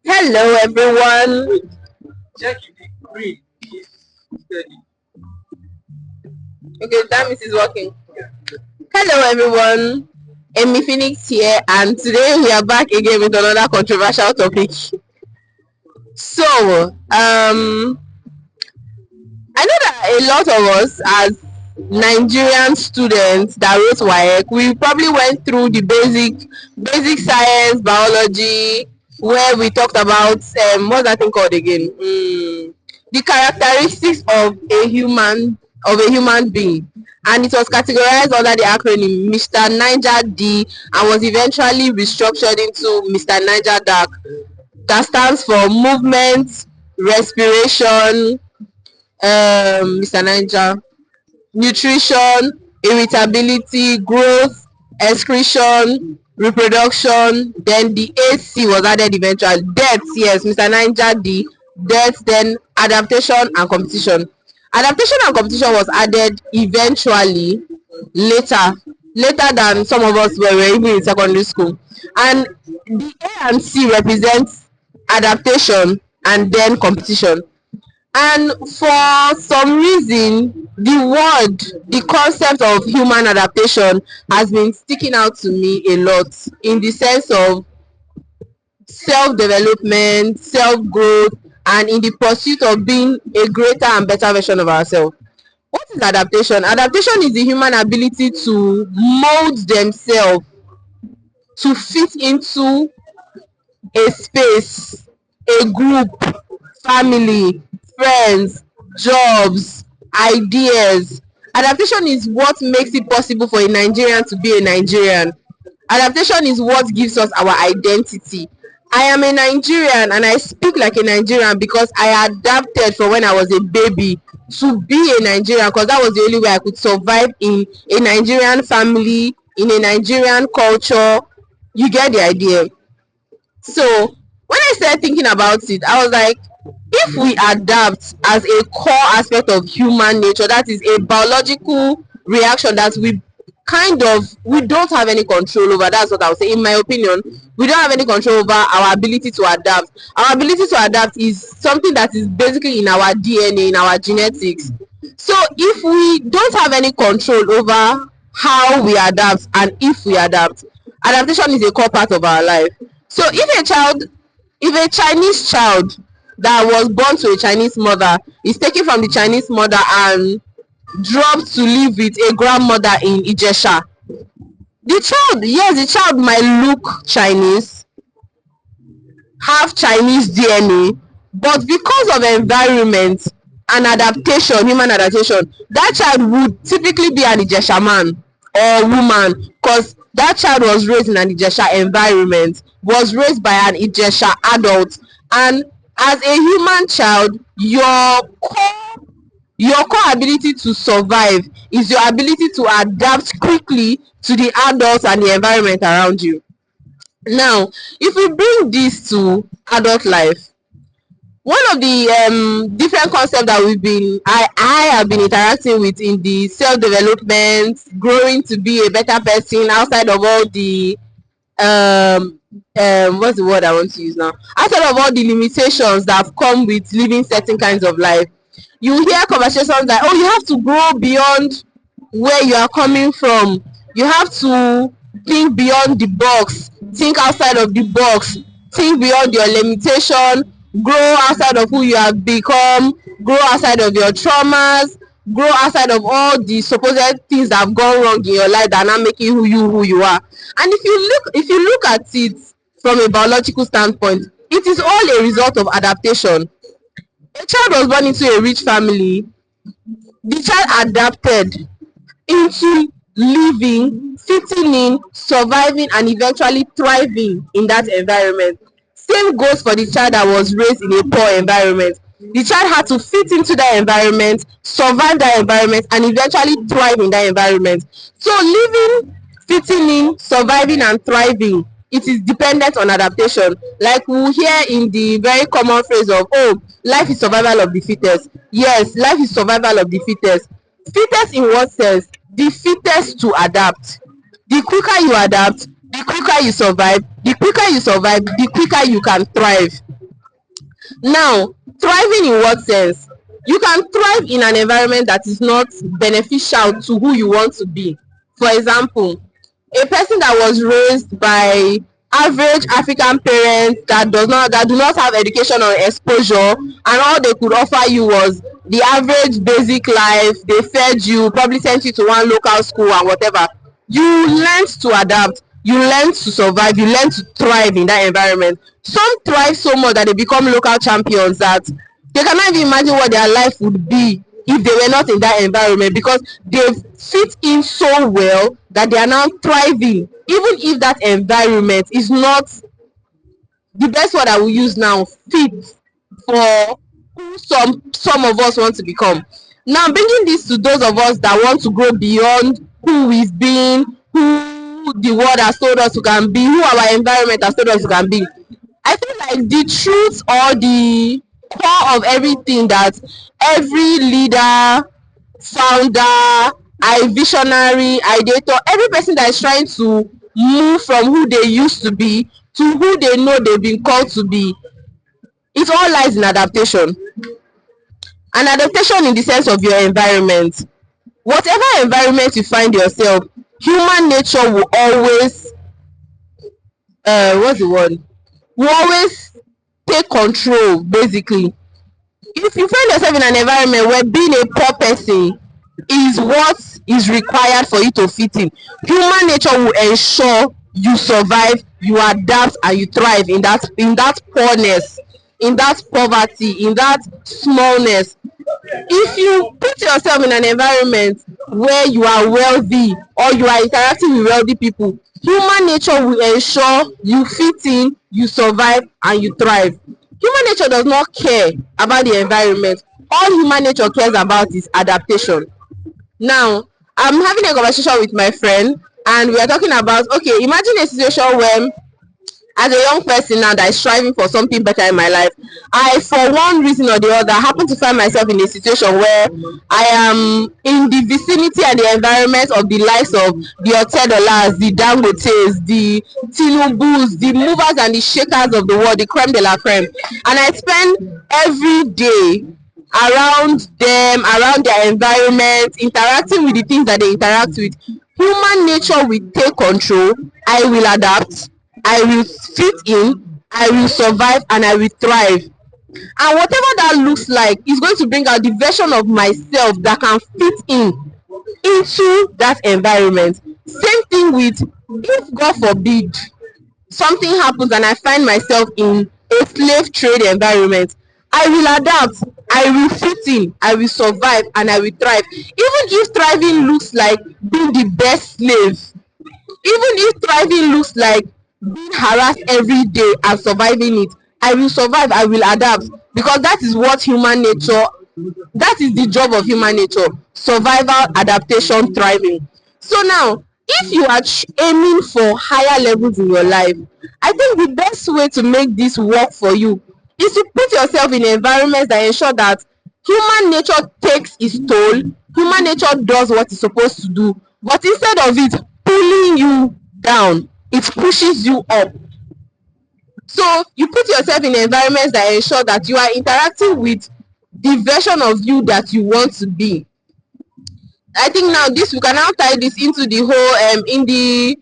Hello, everyone. Check if the green is steady. Okay, that means it's working. Hello, everyone. Amy Phoenix here, and today we are back again with another controversial topic. So, I know that a lot of us, as Nigerian students that wrote WAEC, we probably went through the basic science, biology, where we talked about what's that thing called again? The characteristics of a human being, and it was categorized under the acronym Mr. Niger D, and was eventually restructured into Mr. Niger Dark. That stands for movement, respiration, Mr. Niger, nutrition, irritability, growth, excretion, reproduction. Then the AC was added eventually. Death, yes, Mr. Niger D. Death, then adaptation and competition. Adaptation and competition was added eventually later than some of us were even in secondary school. And the A and C represents adaptation and then competition. And for some reason, the concept of human adaptation has been sticking out to me a lot in the sense of self development, self growth, and in the pursuit of being a greater and better version of ourselves. What is adaptation? Adaptation is the human ability to mold themselves to fit into a space, a group, family, friends, jobs, ideas. Adaptation is what makes it possible for a Nigerian to be a Nigerian. Adaptation is what gives us our identity. I am a Nigerian and I speak like a Nigerian because I adapted from when I was a baby to be a Nigerian, because that was the only way I could survive in a Nigerian family, in a Nigerian culture. You get the idea. So when I started thinking about it, I was like, if we adapt as a core aspect of human nature, that is a biological reaction that we don't have any control over. That's what I would say. In my opinion, we don't have any control over our ability to adapt. Our ability to adapt is something that is basically in our DNA, in our genetics. So if we don't have any control over how we adapt and if we adapt, adaptation is a core part of our life. So if a Chinese child that was born to a Chinese mother is taken from the Chinese mother and dropped to live with a grandmother in Ijesha, the child might look Chinese, have Chinese DNA, but because of environment and adaptation, human adaptation, that child would typically be an Ijesha man or woman, because that child was raised in an Ijesha environment, was raised by an Ijesha adult. And as a human child, your core ability to survive is your ability to adapt quickly to the adults and the environment around you. Now, if we bring this to adult life, one of the different concepts that I have been interacting with in the self development, growing to be a better person outside of all the um what's the word I want to use now? Outside of all the limitations that have come with living certain kinds of life, you hear conversations like, oh, you have to grow beyond where you are coming from. You have to think beyond the box, think outside of the box, think beyond your limitation, grow outside of who you have become, grow outside of your traumas, grow outside of all the supposed things that have gone wrong in your life that are not making who you are. And if you look at it from a biological standpoint, it is all a result of adaptation. A child was born into a rich family. The child adapted into living, fitting in, surviving, and eventually thriving in that environment. Same goes for the child that was raised in a poor environment. The child had to fit into that environment, survive that environment, and eventually thrive in that environment. So living, fitting in, surviving, and thriving, it is dependent on adaptation. Like we hear in the very common phrase of, oh, life is survival of the fittest. Yes, life is survival of the fittest. Fittest in what sense? The fittest to adapt. The quicker you adapt, the quicker you can thrive. Now, thriving in what sense? You can thrive in an environment that is not beneficial to who you want to be. For example, a person that was raised by average African parents that do not have education or exposure, and all they could offer you was the average basic life. They fed you, probably sent you to one local school and whatever. You learned to adapt, you learned to survive, you learned to thrive in that environment. Some thrive so much that they become local champions that they cannot even imagine what their life would be if they were not in that environment, because they fit in so well that they are now thriving, even if that environment is not the best word I will use now, fit for who some of us want to become. Now, bringing this to those of us that want to grow beyond who we've been, who the world has told us we can be, who our environment has told us we can be. I feel like the truth or the core of everything that every leader, founder, I visionary, ideator, every person that is trying to move from who they used to be to who they know they've been called to be, it all lies in adaptation. And adaptation in the sense of your environment. Whatever environment you find yourself, human nature will always what's the word? Will always take control basically. If you find yourself in an environment where being a poor person is what is required for you to fit in, human nature will ensure you survive, you adapt, and you thrive in that poorness, in that poverty, in that smallness. If you put yourself in an environment where you are wealthy or you are interacting with wealthy people, human nature will ensure you fit in, you survive, and you thrive. Human nature does not care about the environment. All human nature cares about is adaptation. Now, I'm having a conversation with my friend, and we are talking about, okay, imagine a situation where as a young person now that is striving for something better in my life, I, for one reason or the other, happen to find myself in a situation where I am in the vicinity and the environment of the likes of the Otedolas, the Dangotes, the Tinubus, the movers and the shakers of the world, the creme de la creme. And I spend every day around them, around their environment, interacting with the things that they interact with. Human nature will take control. I will adapt, I will fit in, I will survive, and I will thrive. And whatever that looks like is going to bring out the version of myself that can fit in into that environment. Same thing with, if God forbid something happens and I find myself in a slave trade environment, I will adapt, I will fit in, I will survive, and I will thrive. Even if thriving looks like being the best slave, even if thriving looks like being harassed every day and surviving it, I will survive, I will adapt, because that is what human nature, that is the job of human nature: survival, adaptation, thriving. So now, if you are aiming for higher levels in your life, I think the best way to make this work for you is to put yourself in environments that ensure that human nature takes its toll, human nature does what it's supposed to do, but instead of it pulling you down, it pushes you up. So you put yourself in environments that ensure that you are interacting with the version of you that you want to be. I think now this, we can now tie this into the whole in the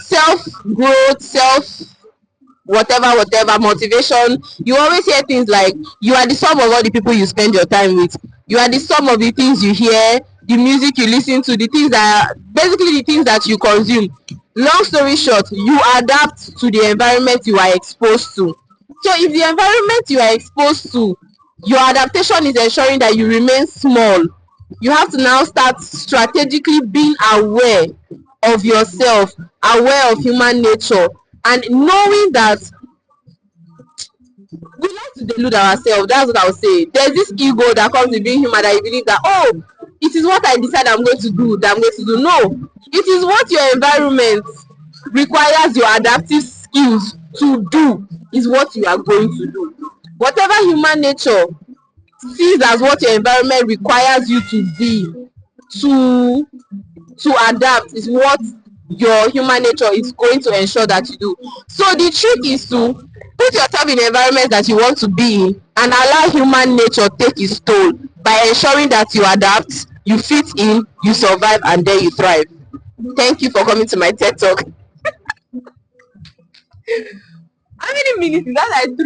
self growth, self whatever motivation. You always hear things like you are the sum of all the people you spend your time with, you are the sum of the things you hear, the music you listen to, the things that basically the things that you consume. Long story short, you adapt to the environment you are exposed to. So if the environment you are exposed to, your adaptation is ensuring that you remain small, you have to now start strategically being aware of yourself, aware of human nature, and knowing that we like to delude ourselves. That's what I would say. There's this ego that comes with being human, that you believe that, oh, it is what I decide I'm going to do that I'm going to do. No, it is what your environment requires your adaptive skills to do, is what you are going to do. Whatever human nature sees as what your environment requires you to be, to adapt, is what your human nature is going to ensure that you do. So the trick is to put yourself in environments that you want to be in and allow human nature take its toll by ensuring that you adapt, you fit in, you survive, and then you thrive. Thank you for coming to my TED talk. How many minutes is that? Like